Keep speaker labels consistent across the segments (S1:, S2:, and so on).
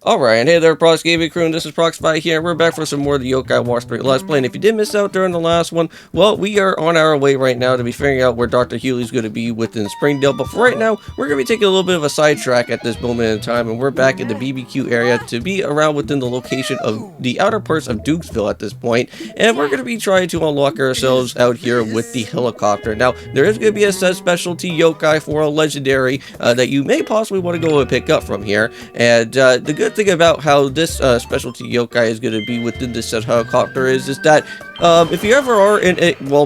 S1: Alright, hey there, Prox Gaming Crew, and this is Proxify here. We're back for some more of the Yokai Walkthrough Let's Play, and if you did miss out during the last one, well, we are on our way right now to be figuring out where Dr. Hewley's going to be within Springdale, but for right now, we're going to be taking a little bit of a sidetrack at this moment in time, and we're back in the BBQ area to be around within the location of the outer parts of Dukesville at this point, and we're going to be trying to unlock ourselves out here with the helicopter. Now, there is going to be a set specialty Yokai for a legendary that you may possibly want to go and pick up from here, and the good thing about how this specialty yokai is going to be within this set helicopter is that if you ever are in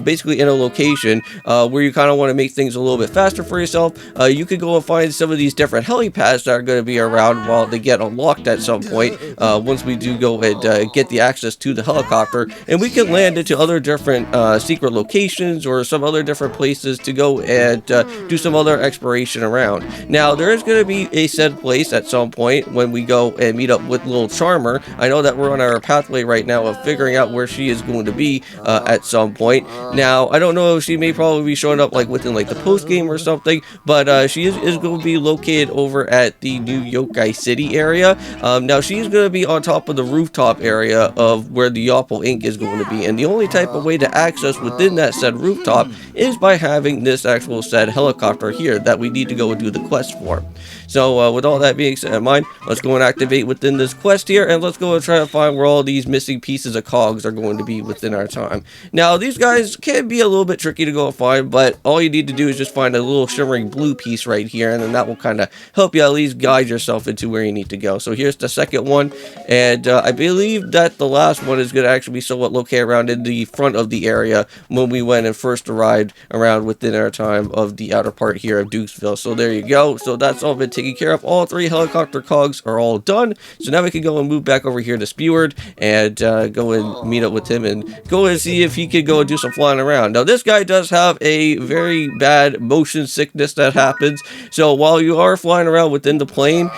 S1: basically in a location where you kind of want to make things a little bit faster for yourself, you could go and find some of these different helipads that are going to be around while they get unlocked at some point once we do go and get the access to the helicopter, and we can land into other different secret locations or some other different places to go and do some other exploration around. Now, there is going to be a said place at some point when we go and meet up with little Charmer. I know that we're on our pathway right now of figuring out where she is going to be at some point. Now, I don't know if she may probably be showing up like within like the post game or something, but she is going to be located over at the new Yokai City area. Now, she's going to be on top of the rooftop area of where the Yopple Inc. is going to be, and the only type of way to access within that said rooftop is by having this actual said helicopter here that we need to go and do the quest for. So with all that being said in mind, let's go and activate within this quest here, and let's go and try to find where all these missing pieces of cogs are going to be within our time. Now, these guys can be a little bit tricky to go and find, but all you need to do is just find a little shimmering blue piece right here, and then that will kind of help you at least guide yourself into where you need to go. So here's the second one, and I believe that the last one is going to actually be somewhat located around in the front of the area when we went and first arrived around within our time of the outer part here of Dukesville. So there you go. So that's all been taken care of. All three helicopter cogs are all done. So now we can go and move back over here to Speward and go and meet up with him and go and see if he can go and do some flying around. Now, this guy does have a very bad motion sickness that happens. So while you are flying around within the plane,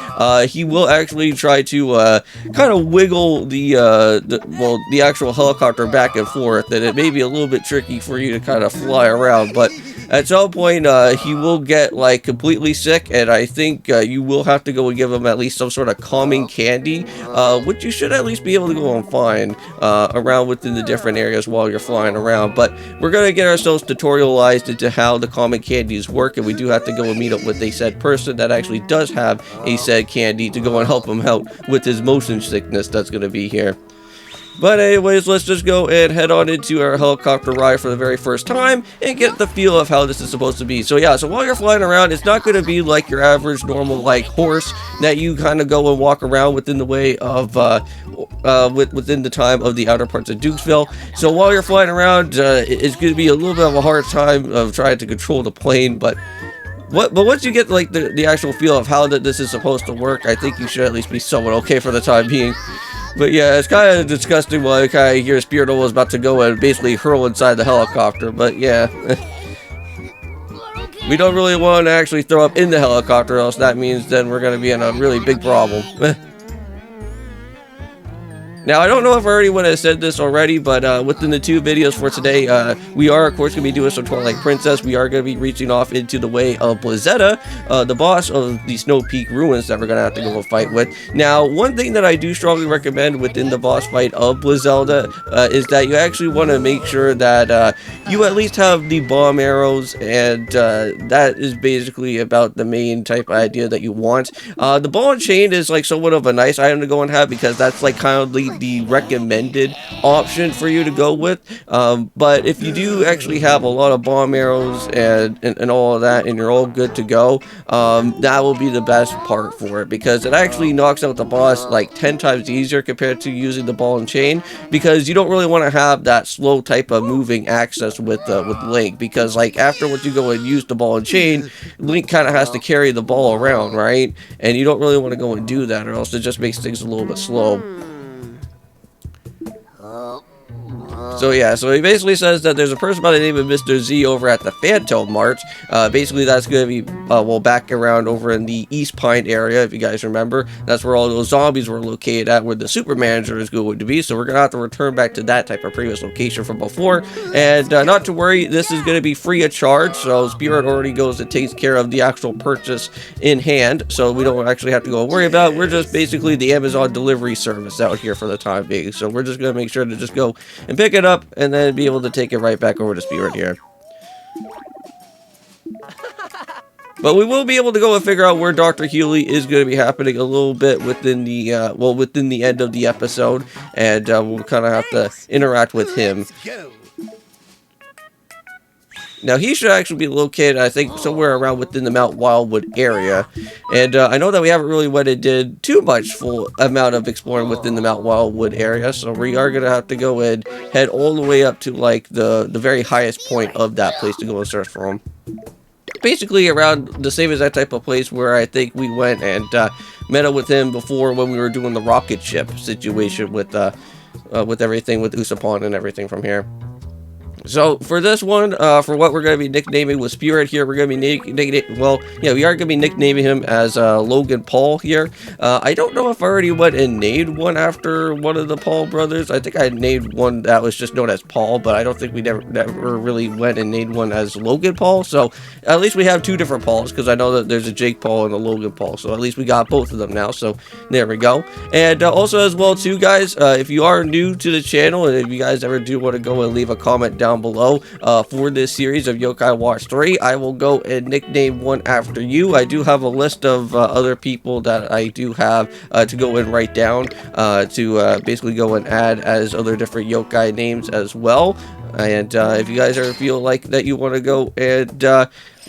S1: he will actually try to kind of wiggle the actual helicopter back and forth, and it may be a little bit tricky for you to kind of fly around, but at some point he will get like completely sick, and I think you will have to go and give him at least some sort of calming candy, which you should at least be able to go and find around within the different areas while you're flying around. But we're going to get ourselves tutorialized into how the calming candies work, and we do have to go and meet up with a said person that actually does have a said candy to go and help him out with his motion sickness that's going to be here. But anyways, let's just go and head on into our helicopter ride for the very first time and get the feel of how this is supposed to be. So yeah, so while you're flying around, it's not going to be like your average normal like horse that you kind of go and walk around within the way of within the time of the outer parts of Dukesville. So while you're flying around, it's going to be a little bit of a hard time of trying to control the plane, but once you get like the actual feel of how this is supposed to work, I think you should at least be somewhat okay for the time being. But yeah, it's kind of disgusting while I kind of hear Spirital was about to go and basically hurl inside the helicopter, but yeah. We don't really want to actually throw up in the helicopter, else that means then we're going to be in a really big problem. Now, I don't know if I already went and said this already, but within the two videos for today, we are, of course, going to be doing some Twilight Princess. We are going to be reaching off into the way of Blizzetta, the boss of the Snow Peak Ruins that we're going to have to go and fight with. Now, one thing that I do strongly recommend within the boss fight of Blizzetta is that you actually want to make sure that you at least have the bomb arrows, and that is basically about the main type of idea that you want. The ball and chain is like somewhat of a nice item to go and have because that's like kind of the recommended option for you to go with, but if you do actually have a lot of bomb arrows and all of that and you're all good to go, that will be the best part for it because it actually knocks out the boss like 10 times easier compared to using the ball and chain, because you don't really want to have that slow type of moving access with Link, because like after what you go and use the ball and chain, Link kind of has to carry the ball around, right? And you don't really want to go and do that, or else it just makes things a little bit slow. So yeah, so he basically says that there's a person by the name of Mr. Z over at the Phantom March. Basically that's going to be, well, back around over in the East Pine area, if you guys remember. That's where all those zombies were located at, where the super manager is going to be. So we're going to have to return back to that type of previous location from before. And not to worry, this is going to be free of charge. So Spirit already goes and takes care of the actual purchase in hand. So we don't actually have to go worry about it. We're just basically the Amazon delivery service out here for the time being. So we're just going to make sure to just go and pick it up and then be able to take it right back over to Spirit here. But we will be able to go and figure out where Dr. Hewley is going to be happening a little bit within the, within the end of the episode. And we'll kind of have to interact with him. Now, he should actually be located, I think, somewhere around within the Mount Wildwood area. And I know that we haven't really went and did too much full amount of exploring within the Mount Wildwood area. So we are going to have to go and head all the way up to, like, the very highest point of that place to go and search for him. Basically around the same exact type of place where I think we went and met up with him before when we were doing the rocket ship situation with everything with Usapon and everything from here. So for this one, for what we're going to be nicknaming with Spirit here, we're going to be we are going to be nicknaming him as Logan Paul here. I don't know if I already went and named one after one of the Paul brothers. I think I named one that was just known as Paul, but I don't think we never really went and named one as Logan Paul. So at least we have two different Pauls, because I know that there's a Jake Paul and a Logan Paul. So at least we got both of them now. So there we go. And also as well too, guys, if you are new to the channel and if you guys ever do want to go and leave a comment down below for this series of Yokai Watch 3, I will go and nickname one after you. I do have a list of other people that I do have to go and write down to basically go and add as other different yokai names as well. And if you guys ever feel like that you want to go and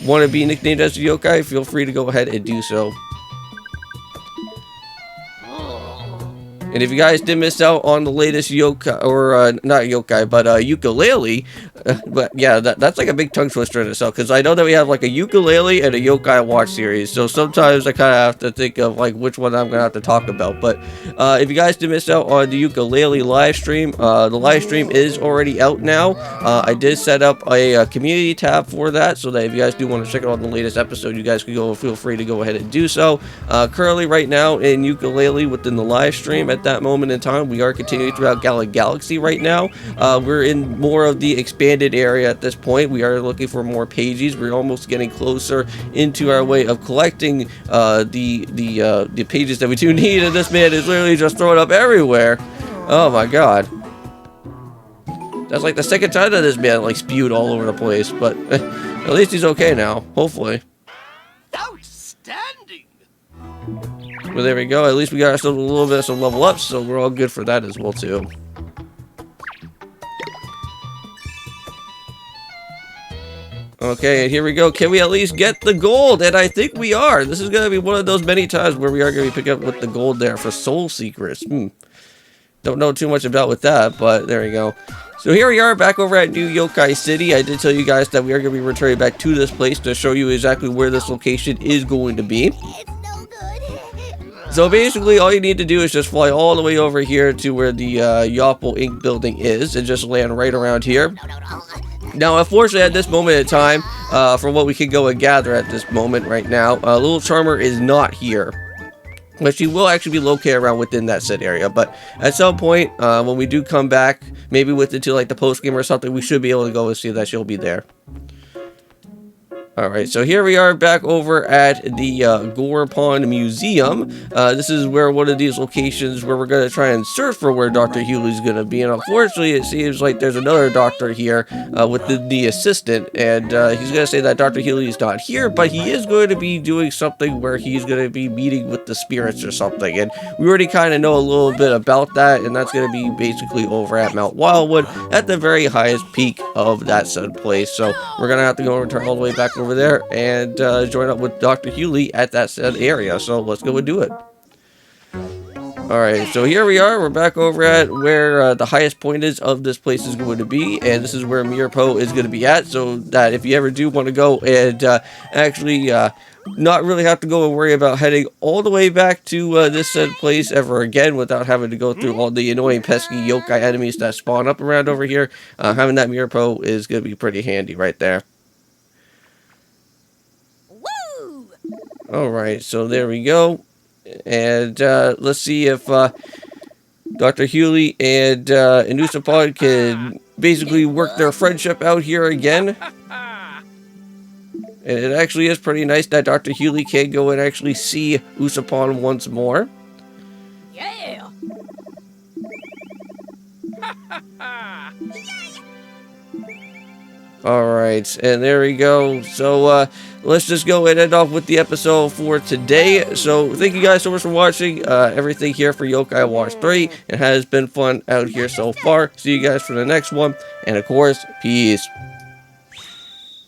S1: want to be nicknamed as a yokai, feel free to go ahead and do so. And if you guys did miss out on the latest yokai, or not yokai, but ukulele, but yeah, that's like a big tongue twister in itself, because I know that we have like a ukulele and a yokai watch series, so sometimes I kind of have to think of like which one I'm going to have to talk about. But if you guys did miss out on the ukulele live stream, the live stream is already out now. I did set up a community tab for that, so that if you guys do want to check out the latest episode, you guys can go, feel free to go ahead and do so. Currently right now in ukulele within the live stream at that moment in time, we are continuing throughout Galaxy right now. We're in more of the expanded area at this point. We are looking for more pages. We're almost getting closer into our way of collecting the pages that we do need, and this man is literally just throwing up everywhere. Oh my god. That's like the second time that this man like spewed all over the place, but at least he's okay now, hopefully. Outstanding. Well, there we go. At least we got ourselves a little bit of some level ups, so we're all good for that as well too. Okay, and here we go. Can we at least get the gold? And I think we are. This is going to be one of those many times where we are going to be picking up with the gold there for Soul Secrets. Don't know too much about with that, but there we go. So here we are back over at New Yokai City. I did tell you guys that we are going to be returning back to this place to show you exactly where this location is going to be. So basically, all you need to do is just fly all the way over here to where the Yopple Inc. building is and just land right around here. Now, unfortunately, at this moment in time, from what we can go and gather at this moment right now, Little Charmer is not here. But she will actually be located around within that said area. But at some point, when we do come back, maybe into like the post game or something, we should be able to go and see that she'll be there. Alright, so here we are back over at the Gore Pond Museum. This is where one of these locations where we're going to try and search for where Dr. Hewley's going to be. And unfortunately, it seems like there's another doctor here with the assistant. And he's going to say that Dr. Hewley is not here, but he is going to be doing something where he's going to be meeting with the spirits or something. And we already kind of know a little bit about that. And that's going to be basically over at Mount Wildwood at the very highest peak of that said place. So we're going to have to go and return all the way back over there and join up with Dr. Hewley at that said area. So let's go and do it. Alright, so here we are. We're back over at where the highest point is of this place is going to be, and this is where Mirapo is going to be at, so that if you ever do want to go and actually not really have to go and worry about heading all the way back to this said place ever again without having to go through all the annoying pesky yokai enemies that spawn up around over here. Having that mirror pro is going to be pretty handy right there. Alright, so there we go. And let's see if Dr. Hewley and Inusapod can basically work their friendship out here again. And it actually is pretty nice that Dr. Hewley can go and actually see Usapon once more.
S2: Yeah.
S1: Alright, and there we go. So, let's just go and end off with the episode for today. So, thank you guys so much for watching everything here for Yokai Wars 3. It has been fun out here so far. See you guys for the next one. And, of course, peace.